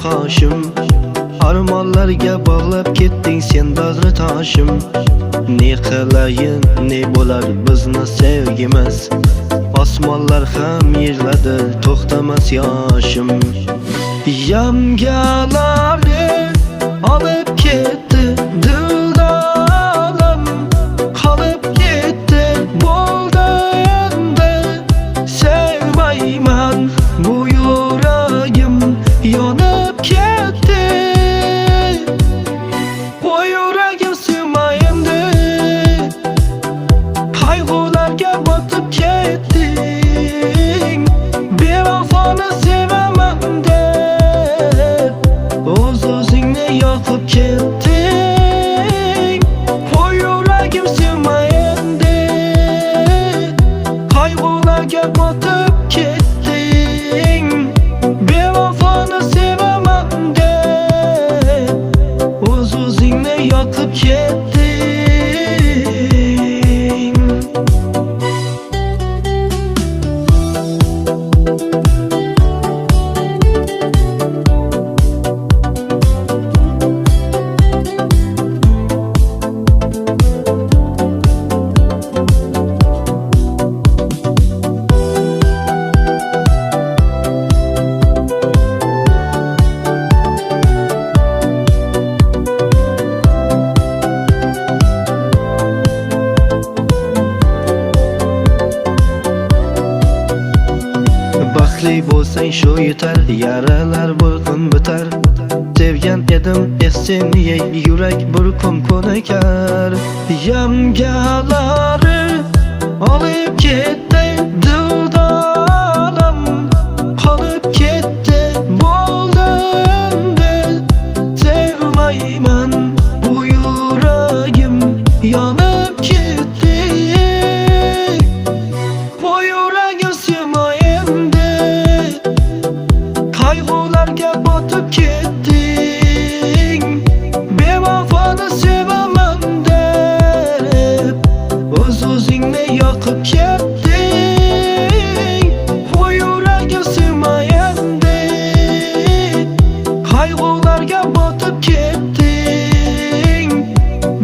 qoshim. Armonlarga bog'lab ketding sen badri toshim. Ne qilayin, ne bo'lar bizni sevgimiz. Osmonlar ham yig'ladi, to'xtamas yoshim. Yamgalarni olib ketdi dildorim, qolib ketdi bo'ldi endi sevmayman, bu yuragim yonib ketdi. Bu yuragim sevmaydi, qayg'ularga botib ketding. Bevafoni sevaman deb o'z-o'zingni yoqib ketding. Bu yuragim sevmaydi, qayg'ularga botib ketding. Bevafoni sevaman deb o'z-o'zingni yoqib ketding. Baxtli bo'lsang shu yetar, yaralar bir kun bitar. Sevgan edim essin yey, yurak bir kun ko'nikar. Yamgalari olib ketdi dildorim, qolib ketdi bo'ldi endi sevmayman, bu yuragim yonib ketdi. Bu yuragim sevmaydi, qayg'ularga botib ketding. Bevafoni sevaman deb o'z-o'zingni yoqib ketding. Bu yuragim sevmaydi, qayg'ularga botib ketding.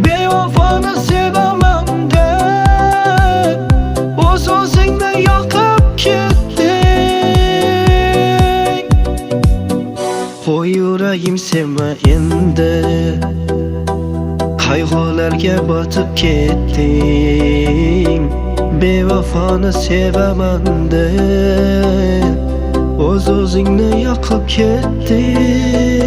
Bevafoni sevaman deb o'z-o'zingni yoqib ketding. Bu yuragim sevma endi, qayg'ularga botib ketding. Bevafoni sevaman deb o'z-o'zingni yoqib ketding.